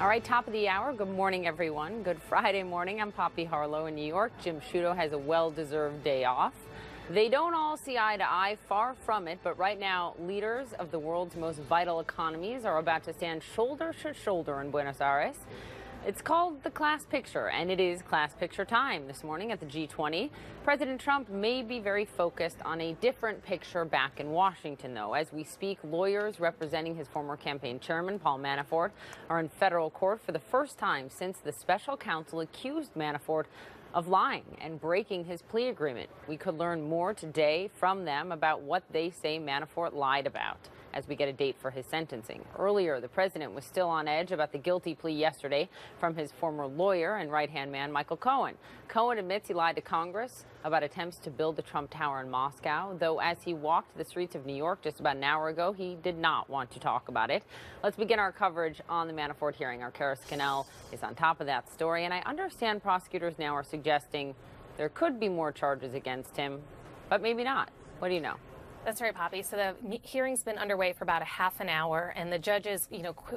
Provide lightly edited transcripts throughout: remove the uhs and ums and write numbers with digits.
All right, top of the hour. Good morning, everyone. Good Friday morning. I'm Poppy Harlow in New York. Jim Sciutto has a well-deserved day off. They don't all see eye to eye, far from it, but right now, leaders of the world's most vital economies are about to stand shoulder to shoulder in Buenos Aires. It's called the class picture, and it is class picture time this morning at the G20. President Trump may be very focused on a different picture back in Washington, though. As we speak, lawyers representing his former campaign chairman, Paul Manafort, are in federal court for the first time since the special counsel accused Manafort of lying and breaking his plea agreement. We could learn more today from them about what they say Manafort lied about as we get a date for his sentencing. Earlier, the president was still on edge about the guilty plea yesterday from his former lawyer and right-hand man, Michael Cohen. Cohen admits he lied to Congress about attempts to build the Trump Tower in Moscow, though as he walked the streets of New York just about an hour ago, he did not want to talk about it. Let's begin our coverage on the Manafort hearing. Our Kara Scannell is on top of that story, and I understand prosecutors now are suggesting there could be more charges against him, but maybe not. What do you know? That's right, Poppy. So the hearing's been underway for about a half an hour, and the judge is,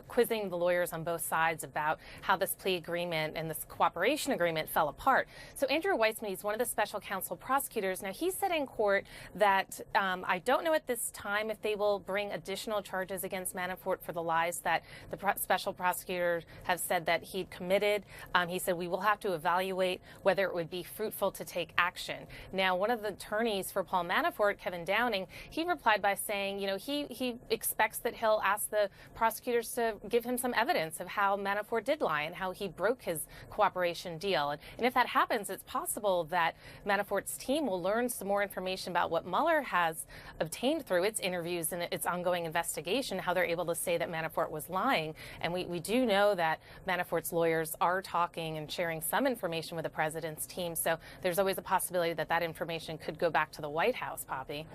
quizzing the lawyers on both sides about how this plea agreement and this cooperation agreement fell apart. So Andrew Weissman, he's one of the special counsel prosecutors. Now, he said in court that I don't know at this time if they will bring additional charges against Manafort for the lies that the special prosecutors have said that he'd committed. He said we will have to evaluate whether it would be fruitful to take action. Now, one of the attorneys for Paul Manafort, Kevin Downing, he replied by saying, he expects that he'll ask the prosecutors to give him some evidence of how Manafort did lie and how he broke his cooperation deal. And if that happens, it's possible that Manafort's team will learn some more information about what Mueller has obtained through its interviews and its ongoing investigation, how they're able to say that Manafort was lying. And we do know that Manafort's lawyers are talking and sharing some information with the president's team. So there's always a possibility that that information could go back to the White House, Poppy.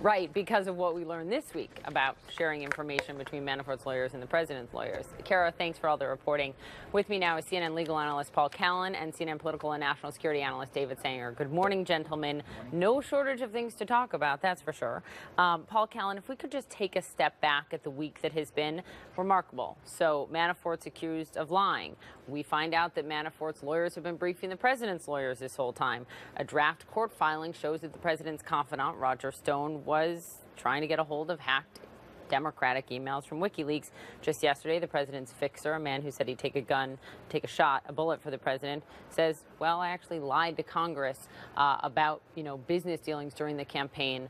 Right, because of what we learned this week about sharing information between Manafort's lawyers and the president's lawyers. Kara, thanks for all the reporting. With me now is CNN legal analyst Paul Callan and CNN political and national security analyst David Sanger. Good morning, gentlemen. No shortage of things to talk about, that's for sure. Paul Callan, if we could just take a step back at the week that has been remarkable. So Manafort's accused of lying. We find out that Manafort's lawyers have been briefing the president's lawyers this whole time. A draft court filing shows that the president's confidant, Roger Stone, was trying to get a hold of hacked Democratic emails from WikiLeaks. Just yesterday, the president's fixer, a man who said he'd take a bullet for the president, says, well, I actually lied to Congress about, business dealings during the campaign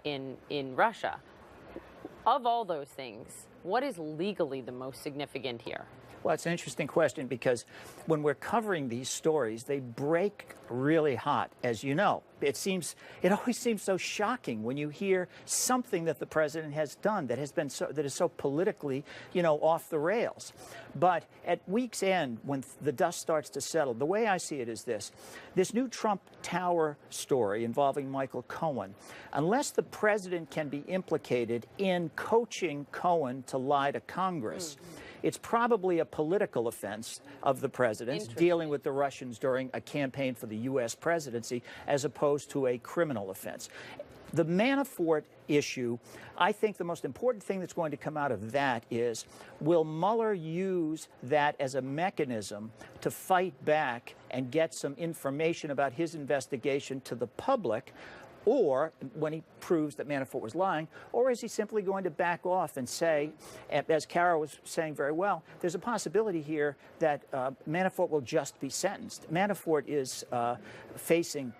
in Russia. Of all those things, what is legally the most significant here? Well, it's an interesting question because when we're covering these stories, they break really hot, as you know. It always seems so shocking when you hear something that the president has done that is so politically, off the rails. But at week's end, when the dust starts to settle, the way I see it is this new Trump Tower story involving Michael Cohen, unless the president can be implicated in coaching Cohen to lie to Congress, it's probably a political offense of the president's dealing with the Russians during a campaign for the U.S. presidency as opposed to a criminal offense. The Manafort issue, I think the most important thing that's going to come out of that is, will Mueller use that as a mechanism to fight back and get some information about his investigation to the public, or when he proves that Manafort was lying, or is he simply going to back off and say, as Kara was saying very well, there's a possibility here that Manafort will just be sentenced. Manafort is facing,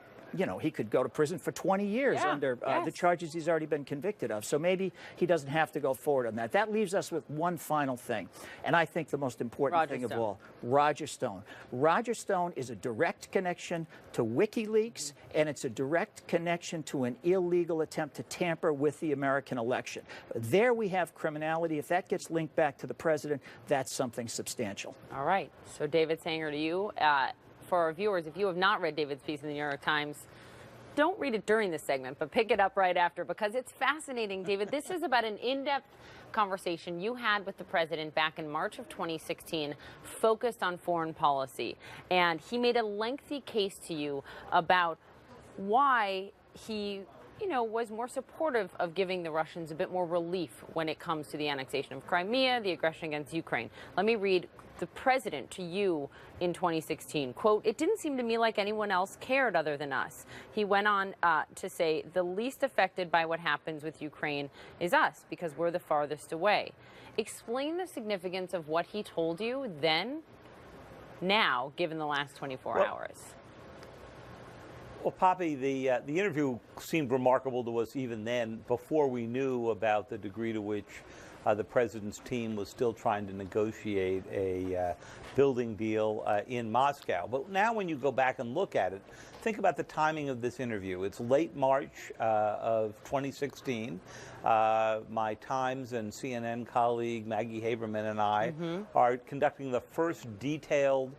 he could go to prison for 20 years under the charges he's already been convicted of. So maybe he doesn't have to go forward on that. That leaves us with one final thing, and I think the most important thing of all, Roger Stone. Roger Stone is a direct connection to WikiLeaks, and it's a direct connection to an illegal attempt to tamper with the American election. There we have criminality. If that gets linked back to the president, that's something substantial. All right. So David Sanger, to you. For our viewers, if you have not read David's piece in the New York Times, don't read it during this segment, but pick it up right after because it's fascinating, David. This is about an in-depth conversation you had with the president back in March of 2016, focused on foreign policy. And he made a lengthy case to you about why he was more supportive of giving the Russians a bit more relief when it comes to the annexation of Crimea, the aggression against Ukraine. Let me read the president to you in 2016. Quote, "It didn't seem to me like anyone else cared other than us." He went on to say, "The least affected by what happens with Ukraine is us because we're the farthest away." Explain the significance of what he told you then, now, given the last 24 hours. Well, Poppy, the interview seemed remarkable to us even then, before we knew about the degree to which the president's team was still trying to negotiate a building deal in Moscow. But now when you go back and look at it, think about the timing of this interview. It's late March of 2016. My Times and CNN colleague Maggie Haberman and I are conducting the first detailed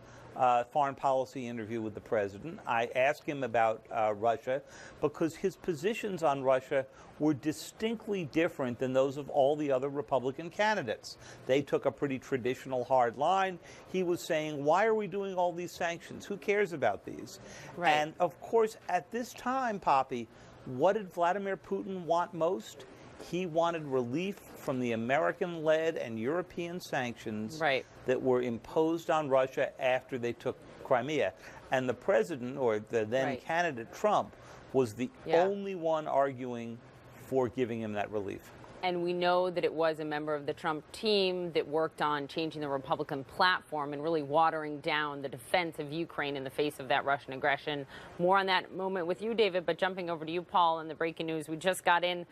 foreign policy interview with the president. I asked him about Russia because his positions on Russia were distinctly different than those of all the other Republican candidates. They took a pretty traditional hard line. He was saying, why are we doing all these sanctions? Who cares about these? Right. And of course, at this time, Poppy, what did Vladimir Putin want most? He wanted relief from the American-led and European sanctions that were imposed on Russia after they took Crimea. And the president, or the then candidate Trump, was the only one arguing for giving him that relief. And we know that it was a member of the Trump team that worked on changing the Republican platform and really watering down the defense of Ukraine in the face of that Russian aggression. More on that moment with you, David, but jumping over to you, Paul, and the breaking news we just got in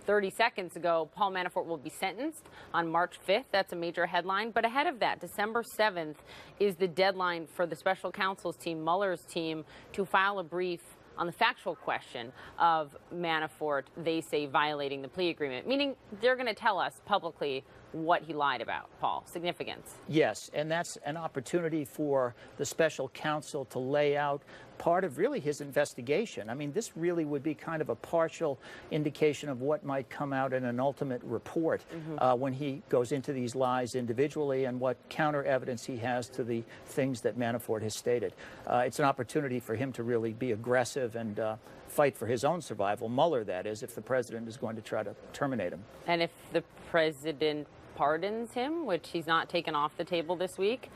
30 seconds ago. Paul Manafort will be sentenced on March 5th. That's a major headline. But ahead of that, December 7th is the deadline for the special counsel's team, Mueller's team, to file a brief on the factual question of Manafort, they say, violating the plea agreement, meaning they're going to tell us publicly what he lied about. Paul, significance. Yes, and that's an opportunity for the special counsel to lay out part of really his investigation. I mean, this really would be kind of a partial indication of what might come out in an ultimate report when he goes into these lies individually and what counter evidence he has to the things that Manafort has stated. It's an opportunity for him to really be aggressive and fight for his own survival, Mueller, that is, if the president is going to try to terminate him. And if the president pardons him, which he's not taken off the table this week,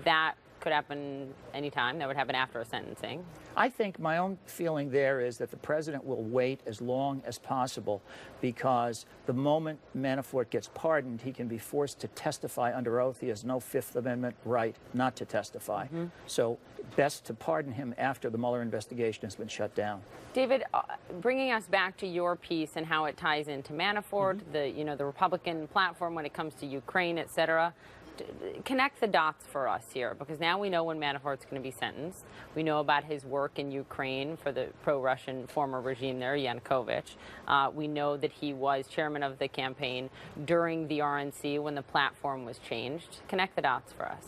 that could happen anytime. That would happen after a sentencing. I think my own feeling there is that the president will wait as long as possible because the moment Manafort gets pardoned, he can be forced to testify under oath. He has no Fifth Amendment right not to testify. So best to pardon him after the Mueller investigation has been shut down. David, bringing us back to your piece and how it ties into Manafort, the Republican platform when it comes to Ukraine, et cetera. Connect the dots for us here, because now we know when Manafort's going to be sentenced. We know about his work in Ukraine for the pro-Russian former regime there, Yanukovych. We know that he was chairman of the campaign during the RNC when the platform was changed. Connect the dots for us.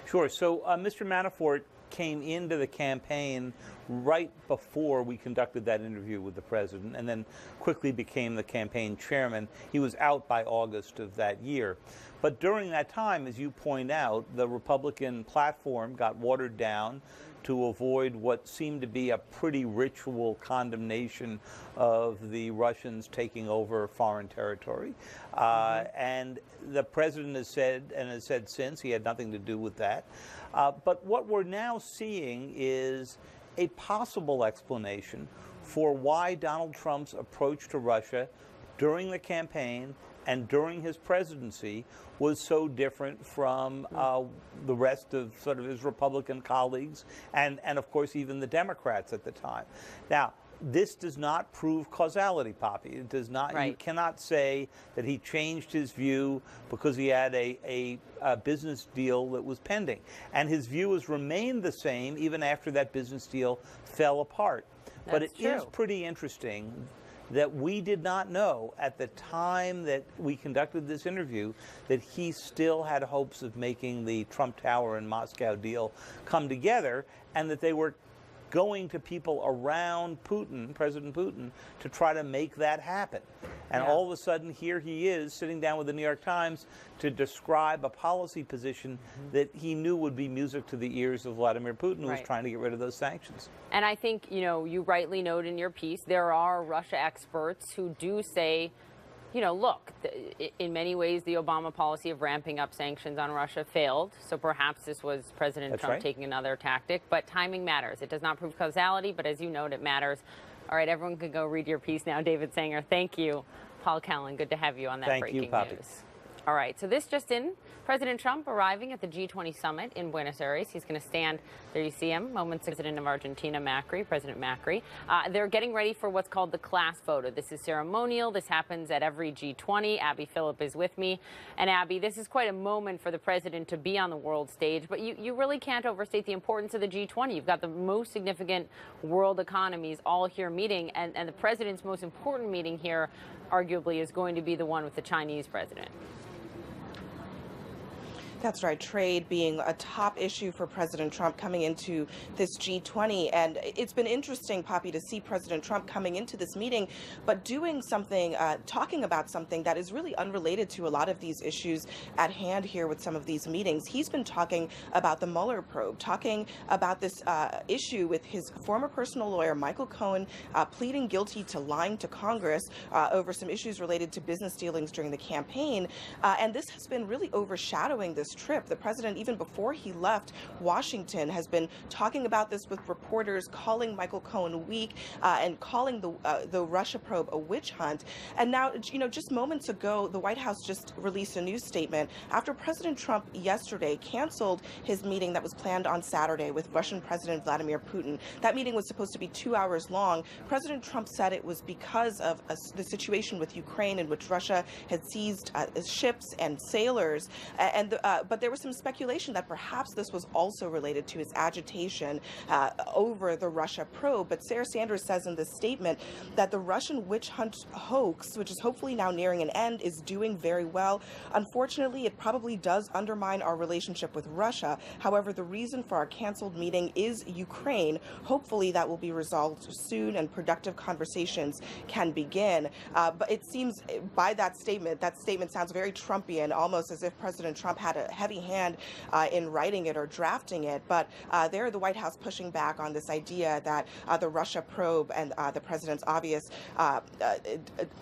Sure. So Mr. Manafort came into the campaign right before we conducted that interview with the president and then quickly became the campaign chairman. He was out by August of that year. But during that time, as you point out, the Republican platform got watered down to avoid what seemed to be a pretty ritual condemnation of the Russians taking over foreign territory. And the president has said, and has said since, he had nothing to do with that. But what we're now seeing is a possible explanation for why Donald Trump's approach to Russia during the campaign and during his presidency was so different from the rest of sort of his Republican colleagues and of course even the Democrats at the time. Now, this does not prove causality, Poppy. It does not. Right. You cannot say that he changed his view because he had a business deal that was pending. And his view has remained the same even after that business deal fell apart. But it is pretty interesting that we did not know at the time that we conducted this interview that he still had hopes of making the Trump Tower and Moscow deal come together, and that they were going to people around Putin, President Putin, to try to make that happen. And all of a sudden, here he is sitting down with the New York Times to describe a policy position that he knew would be music to the ears of Vladimir Putin, who was trying to get rid of those sanctions. And I think, you know, you rightly note in your piece, there are Russia experts who do say, you know, look, in many ways, the Obama policy of ramping up sanctions on Russia failed. So perhaps this was President Trump taking another tactic. But timing matters. It does not prove causality, but as you note, it matters. All right, everyone can go read your piece now. David Sanger, thank you. Paul Callan, good to have you on that breaking news. Poppy. All right, so this just in, President Trump arriving at the G20 summit in Buenos Aires. He's going to stand, there you see him, moments President of Argentina, President Macri. They're getting ready for what's called the class photo. This is ceremonial. This happens at every G20. Abby Phillip is with me. And Abby, this is quite a moment for the president to be on the world stage, but you really can't overstate the importance of the G20. You've got the most significant world economies all here meeting, and the president's most important meeting here arguably is going to be the one with the Chinese president. That's right. Trade being a top issue for President Trump coming into this G20. And it's been interesting, Poppy, to see President Trump coming into this meeting, but doing something, talking about something that is really unrelated to a lot of these issues at hand here with some of these meetings. He's been talking about the Mueller probe, talking about this issue with his former personal lawyer, Michael Cohen, pleading guilty to lying to Congress over some issues related to business dealings during the campaign. And this has been really overshadowing this trip. The president, even before he left Washington, has been talking about this with reporters, calling Michael Cohen weak and calling the Russia probe a witch hunt. And now, you know, just moments ago, the White House just released a news statement after President Trump yesterday canceled his meeting that was planned on Saturday with Russian President Vladimir Putin. That meeting was supposed to be 2 hours long. President Trump said it was because of the situation with Ukraine, in which Russia had seized ships and sailors, but there was some speculation that perhaps this was also related to his agitation over the Russia probe. But Sarah Sanders says in this statement that the Russian witch hunt hoax, which is hopefully now nearing an end, is doing very well. Unfortunately, it probably does undermine our relationship with Russia. However, the reason for our canceled meeting is Ukraine. Hopefully that will be resolved soon and productive conversations can begin. But it seems by that statement sounds very Trumpian, almost as if President Trump had a heavy hand in writing it or drafting it. But there, the White House pushing back on this idea that the Russia probe and the president's obvious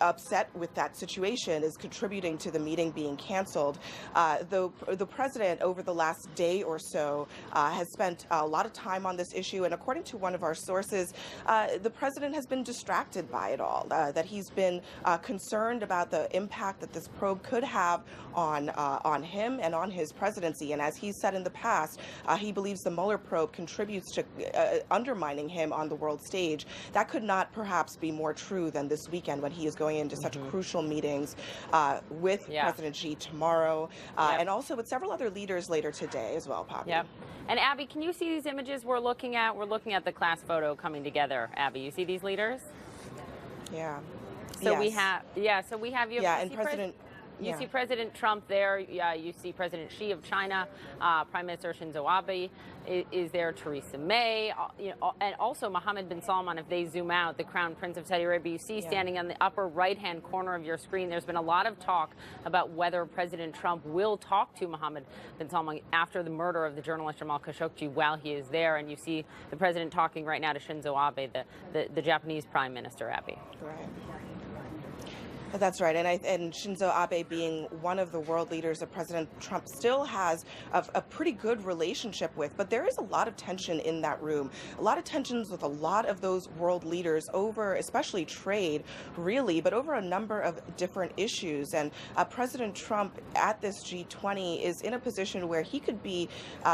upset with that situation is contributing to the meeting being canceled. The president, over the last day or so, has spent a lot of time on this issue. And according to one of our sources, the president has been distracted by it all, that he's been concerned about the impact that this probe could have on him and on his presidency. And as he's said in the past, he believes the Mueller probe contributes to undermining him on the world stage. That could not perhaps be more true than this weekend, when he is going into such crucial meetings with President Xi tomorrow, and also with several other leaders later today as well, Poppy. Yep. And Abby, can you see these images we're looking at? We're looking at the class photo coming together. Abby, you see these leaders? Yeah. So we have, so we have you. Yeah, and President. You see President Trump there. You see President Xi of China, Prime Minister Shinzo Abe is there, Theresa May, and also Mohammed bin Salman. If they zoom out, the Crown Prince of Saudi Arabia, you see standing on the upper right-hand corner of your screen. There's been a lot of talk about whether President Trump will talk to Mohammed bin Salman after the murder of the journalist Jamal Khashoggi while he is there. And you see the president talking right now to Shinzo Abe, the Japanese Prime Minister, Abe. Right. That's right. And Shinzo Abe, being one of the world leaders that President Trump still has a pretty good relationship with. But there is a lot of tension in that room, a lot of tensions with a lot of those world leaders over, especially trade, really, but over a number of different issues. And President Trump at this G20 is in a position where he could be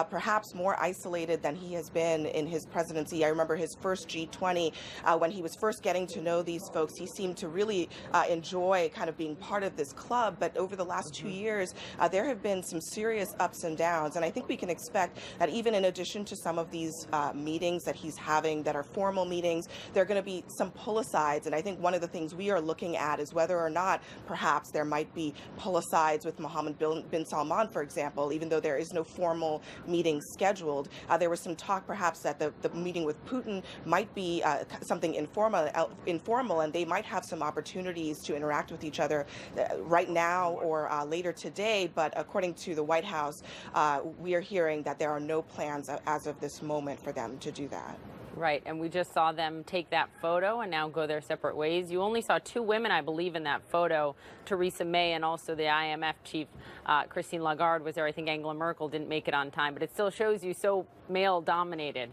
perhaps more isolated than he has been in his presidency. I remember his first G20, when he was first getting to know these folks, he seemed to really enjoy enjoy kind of being part of this club. But over the last 2 years, there have been some serious ups and downs. And I think we can expect that even in addition to some of these meetings that he's having that are formal meetings, there are going to be some pull-asides. And I think one of the things we are looking at is whether or not perhaps there might be pull-asides with Mohammed bin Salman, for example, even though there is no formal meeting scheduled. There was some talk perhaps that the meeting with Putin might be something informal, and they might have some opportunities to interact with each other right now or later today. But according to the White House, we are hearing that there are no plans as of this moment for them to do that. Right, and we just saw them take that photo and now go their separate ways. You only saw two women, I believe, in that photo. Theresa May and also the IMF chief, Christine Lagarde, was there. I think Angela Merkel didn't make it on time, but it still shows you so male-dominated,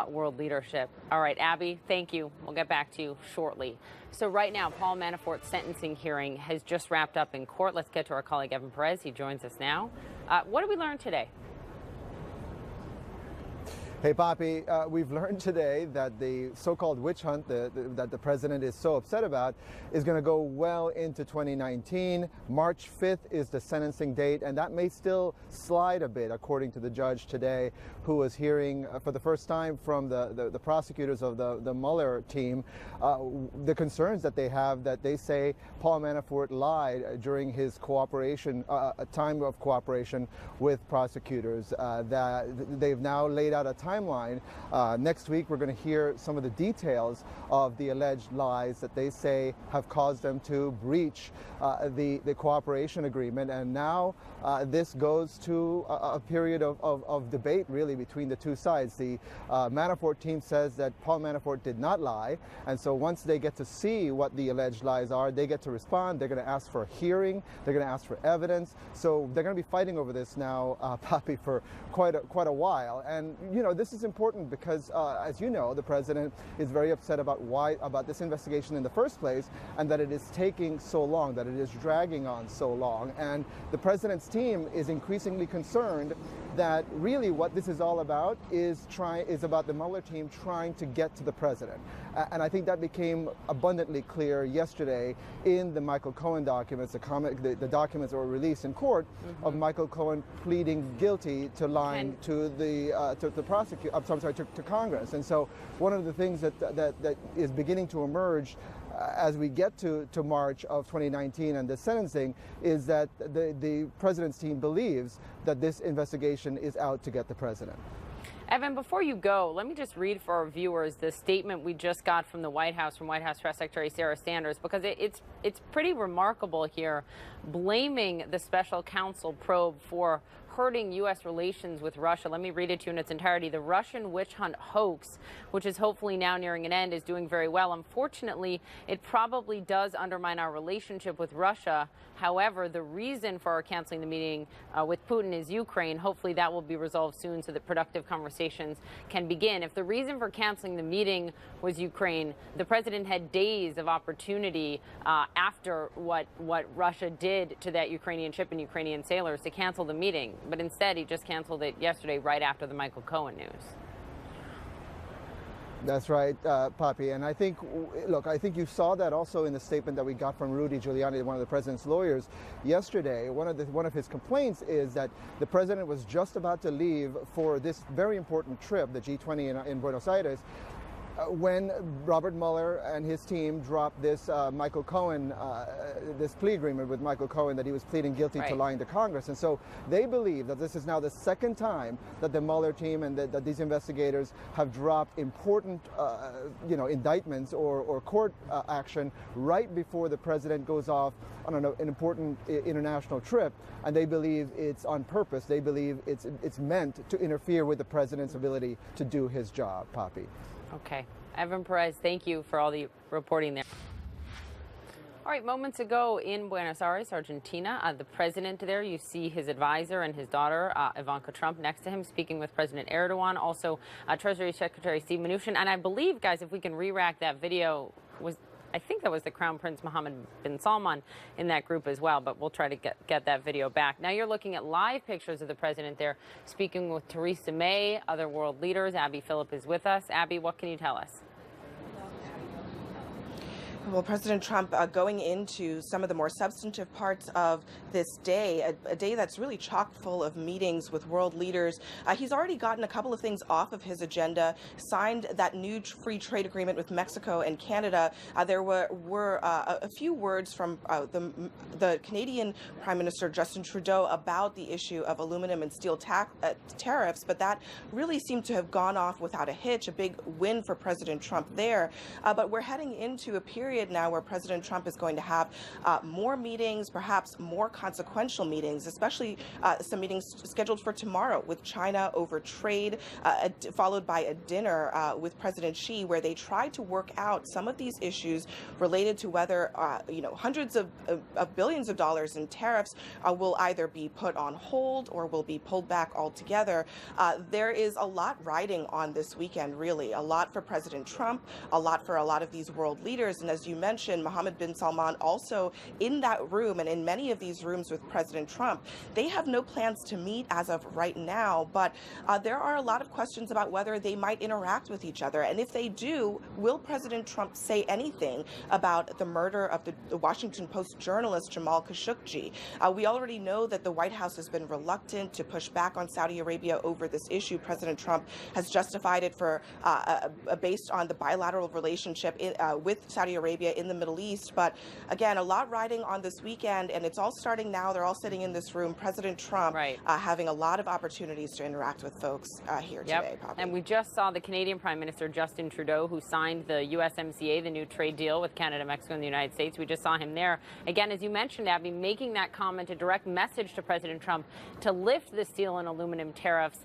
world leadership. All right, Abby, thank you. We'll get back to you shortly. So right now, Paul Manafort's sentencing hearing has just wrapped up in court. Let's get to our colleague Evan Perez. He joins us now. What did we learn today? Hey, Poppy, we've learned today that the so-called witch hunt that the president is so upset about is going to go well into 2019. March 5th is the sentencing date, and that may still slide a bit, according to the judge today, who was hearing for the first time from the prosecutors of the Mueller team the concerns that they have, that they say Paul Manafort lied during his cooperation, time of cooperation with prosecutors, that they've now laid out a timeline. Next week, we're going to hear some of the details of the alleged lies that they say have caused them to breach the cooperation agreement. And now this goes to a period of debate, really, between the two sides. The Manafort team says that Paul Manafort did not lie. And so once they get to see what the alleged lies are, they get to respond. They're going to ask for a hearing. They're going to ask for evidence. So they're going to be fighting over this now, Poppy, for quite a while. And, you know, this is important because, as you know, the president is very upset about this investigation in the first place, and that it is taking so long, that it is dragging on so long. And the president's team is increasingly concerned that really what this is all about is about the Mueller team trying to get to the president. And I think that became abundantly clear yesterday in the Michael Cohen documents, the documents that were released in court of Michael Cohen pleading guilty to lying to the prosecutor. I'm sorry, to Congress. And so one of the things that is beginning to emerge as we get to March of 2019 and the sentencing is that the president's team believes that this investigation is out to get the president. Evan, before you go, let me just read for our viewers the statement we just got from the White House, from White House Press Secretary Sarah Sanders, because it's pretty remarkable here, blaming the special counsel probe for hurting U.S. relations with Russia. Let me read it to you in its entirety. The Russian witch hunt hoax, which is hopefully now nearing an end, is doing very well. Unfortunately, it probably does undermine our relationship with Russia. However, the reason for our canceling the meeting with Putin is Ukraine. Hopefully that will be resolved soon so that productive conversations can begin. If the reason for canceling the meeting was Ukraine, the president had days of opportunity after what Russia did to that Ukrainian ship and Ukrainian sailors to cancel the meeting. But instead, he just canceled it yesterday, right after the Michael Cohen news. That's right, Poppy. And I think, look, I think you saw that also in the statement that we got from Rudy Giuliani, one of the president's lawyers, yesterday. One of his complaints is that the president was just about to leave for this very important trip, the G20 in Buenos Aires, when Robert Mueller and his team dropped this Michael Cohen, this plea agreement with Michael Cohen that he was pleading guilty to lying to Congress. And so they believe that this is now the second time that the Mueller team and that these investigators have dropped important, indictments or court action right before the president goes off on an important international trip. And they believe it's on purpose. They believe it's meant to interfere with the president's ability to do his job, Poppy. Okay. Evan Perez, thank you for all the reporting there. All right, moments ago in Buenos Aires, Argentina, the president there, you see his advisor and his daughter, Ivanka Trump, next to him, speaking with President Erdogan, also Treasury Secretary Steve Mnuchin. And I believe, guys, if we can re-rack that video, I think that was the Crown Prince Mohammed bin Salman in that group as well, but we'll try to get that video back. Now you're looking at live pictures of the president there speaking with Theresa May, other world leaders. Abby Phillip is with us. Abby, what can you tell us? Well, President Trump going into some of the more substantive parts of this day, a day that's really chock full of meetings with world leaders. He's already gotten a couple of things off of his agenda, signed that new free trade agreement with Mexico and Canada. There were a few words from the Canadian Prime Minister Justin Trudeau about the issue of aluminum and steel tariffs, but that really seemed to have gone off without a hitch, a big win for President Trump there. But we're heading into a period now where President Trump is going to have more meetings, perhaps more consequential meetings, especially some meetings scheduled for tomorrow with China over trade, followed by a dinner with President Xi, where they try to work out some of these issues related to whether hundreds of billions of dollars in tariffs will either be put on hold or will be pulled back altogether. There is a lot riding on this weekend, really, a lot for President Trump, a lot for a lot of these world leaders, and as you mentioned, Mohammed bin Salman also in that room, and in many of these rooms with President Trump. They have no plans to meet as of right now, but there are a lot of questions about whether they might interact with each other. And if they do, will President Trump say anything about the murder of the Washington Post journalist Jamal Khashoggi? We already know that the White House has been reluctant to push back on Saudi Arabia over this issue. President Trump has justified it for based on the bilateral relationship with Saudi Arabia in the Middle East. But again, a lot riding on this weekend, and it's all starting now. They're all sitting in this room. President Trump having a lot of opportunities to interact with folks here today, Poppy. And we just saw the Canadian Prime Minister Justin Trudeau, who signed the USMCA, the new trade deal with Canada, Mexico, and the United States. We just saw him there. Again, as you mentioned, Abby, making that comment, a direct message to President Trump to lift the steel and aluminum tariffs.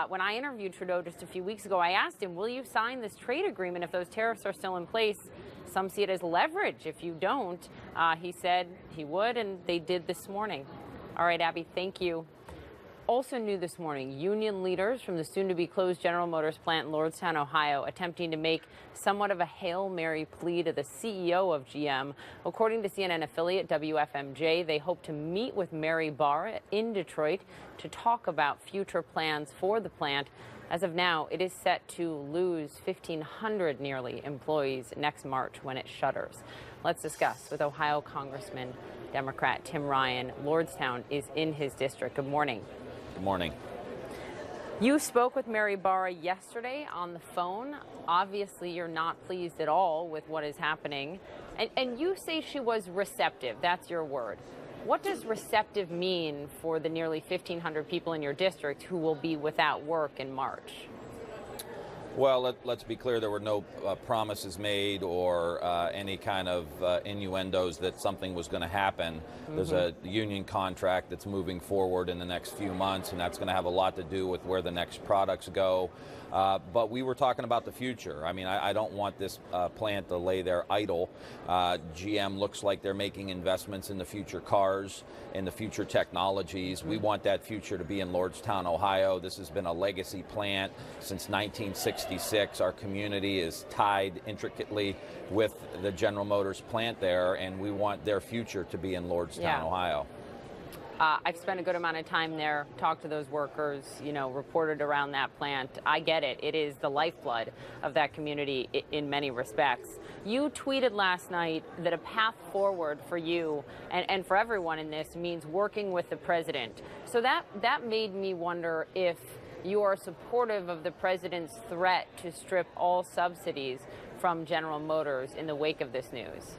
When I interviewed Trudeau just a few weeks ago, I asked him, will you sign this trade agreement if those tariffs are still in place? Some see it as leverage if you don't. He said he would, and they did this morning. All right, Abby, thank you. Also new this morning, union leaders from the soon-to-be-closed General Motors plant in Lordstown, Ohio, attempting to make somewhat of a Hail Mary plea to the CEO of GM. According to CNN affiliate WFMJ, they hope to meet with Mary Barra in Detroit to talk about future plans for the plant. As of now, it is set to lose 1,500 nearly employees next March when it shutters. Let's discuss with Ohio Congressman Democrat Tim Ryan. Lordstown is in his district. Good morning. Good morning. You spoke with Mary Barra yesterday on the phone. Obviously, you're not pleased at all with what is happening. And you say she was receptive. That's your word. What does receptive mean for the nearly 1,500 people in your district who will be without work in March? Well, let's be clear, there were no promises made or any kind of innuendos that something was going to happen. There's a union contract that's moving forward in the next few months, and that's going to have a lot to do with where the next products go. But we were talking about the future. I mean, I don't want this plant to lay there idle. GM looks like they're making investments in the future cars, in the future technologies. We want that future to be in Lordstown, Ohio. This has been a legacy plant since 1966. Our community is tied intricately with the General Motors plant there, and we want their future to be in Lordstown, Ohio. I've spent a good amount of time there, talked to those workers, reported around that plant. I get it. It is the lifeblood of that community in many respects. You tweeted last night that a path forward for you and for everyone in this means working with the president. So that made me wonder if you are supportive of the president's threat to strip all subsidies from General Motors in the wake of this news.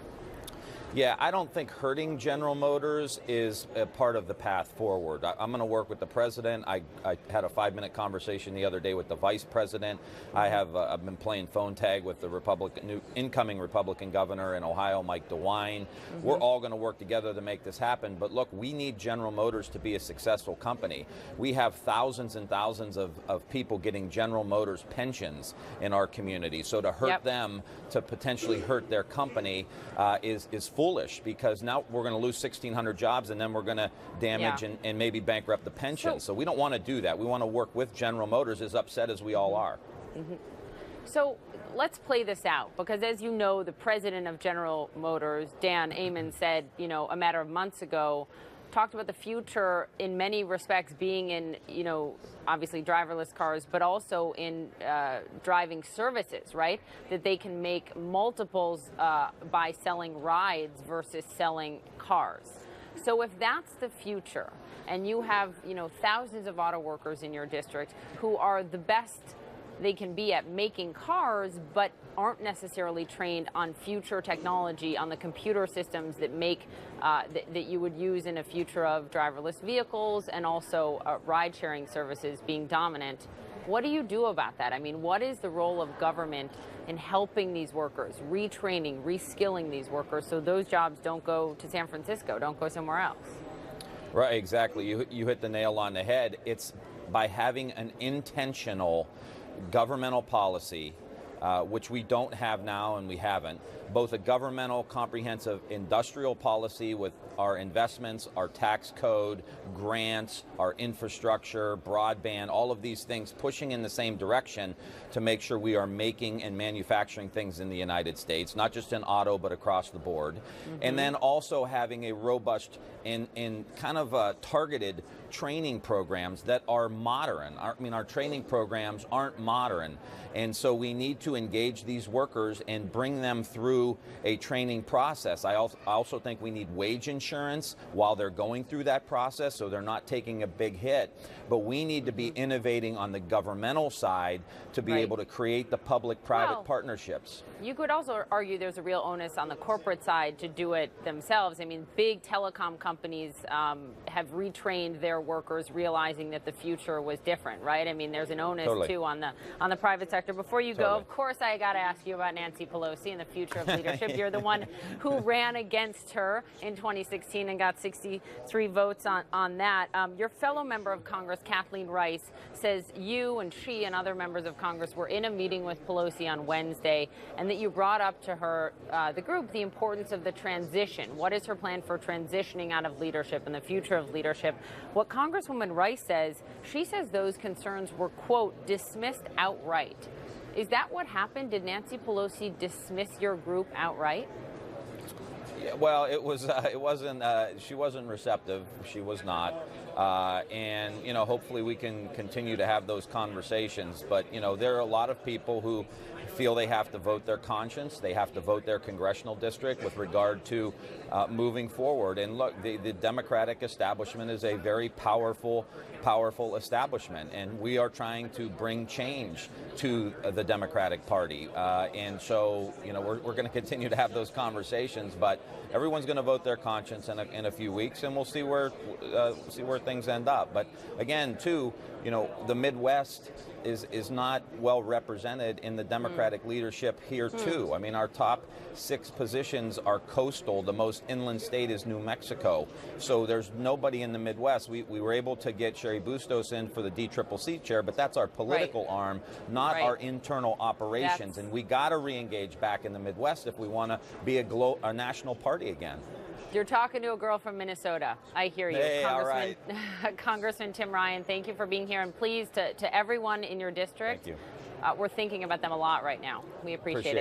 Yeah, I don't think hurting General Motors is a part of the path forward. I'm going to work with the president. I had a 5-minute conversation the other day with the vice president. I've been playing phone tag with the incoming Republican governor in Ohio, Mike DeWine. We're all going to work together to make this happen. But look, we need General Motors to be a successful company. We have thousands and thousands of people getting General Motors pensions in our community. So to hurt them, to potentially hurt their company is foolish, because now we're going to lose 1,600 jobs, and then we're going to damage and maybe bankrupt the pension. So we don't want to do that. We want to work with General Motors, as upset as we all are. So let's play this out, because as you know, the president of General Motors, Dan Amon, said, a matter of months ago, talked about the future in many respects being in, obviously driverless cars, but also in driving services, right? That they can make multiples by selling rides versus selling cars. So if that's the future, and you have, thousands of auto workers in your district who are the best they can be at making cars, but aren't necessarily trained on future technology, on the computer systems that make that you would use in a future of driverless vehicles and also ride-sharing services being dominant. What do you do about that? I mean, what is the role of government in helping these workers, retraining, reskilling these workers so those jobs don't go to San Francisco, don't go somewhere else? Right, exactly. You hit the nail on the head. It's by having an intentional governmental policy, which we don't have now and we haven't, both a governmental comprehensive industrial policy with our investments, our tax code, grants, our infrastructure, broadband, all of these things pushing in the same direction to make sure we are making and manufacturing things in the United States, not just in auto, but across the board. Mm-hmm. And then also having a robust and kind of targeted training programs that are modern. Our training programs aren't modern. And so we need to engage these workers and bring them through a training process. I also think we need wage insurance while they're going through that process so they're not taking a big hit. But we need to be innovating on the governmental side to be able to create the public-private partnerships. You could also argue there's a real onus on the corporate side to do it themselves. I mean, big telecom companies have retrained their workers, realizing that the future was different, right? I mean, there's an onus too on the private sector. Before you go, of course, I got to ask you about Nancy Pelosi and the future of leadership. You're the one who ran against her in 2016 and got 63 votes on that. Your fellow member of Congress, Kathleen Rice, says you and she and other members of Congress were in a meeting with Pelosi on Wednesday, and that you brought up to her, the group, the importance of the transition. What is her plan for transitioning out of leadership and the future of leadership? What Congresswoman Rice says, she says those concerns were, quote, dismissed outright. Is that what happened? Did Nancy Pelosi dismiss your group outright? Yeah, well, it wasn't. She wasn't receptive. She was not. And hopefully we can continue to have those conversations. But there are a lot of people who feel they have to vote their conscience. They have to vote their congressional district with regard to moving forward. And look, the Democratic establishment is a very powerful establishment, and we are trying to bring change to the Democratic Party. And so, we're going to continue to have those conversations, but everyone's going to vote their conscience in a few weeks, and we'll see where things end up. But again, too, the Midwest is not well represented in the Democratic leadership here too. I mean, our top 6 positions are coastal. The most inland state is New Mexico. So there's nobody in the Midwest. We were able to get Sherry Bustos in for the DCCC chair, but that's our political arm, not our internal operations. And we got to re-engage back in the Midwest if we want to be a national party again. You're talking to a girl from Minnesota. I hear you. Hey, all right. Congressman Tim Ryan, thank you for being here. And please, to everyone in your district, thank you. We're thinking about them a lot right now. We appreciate it.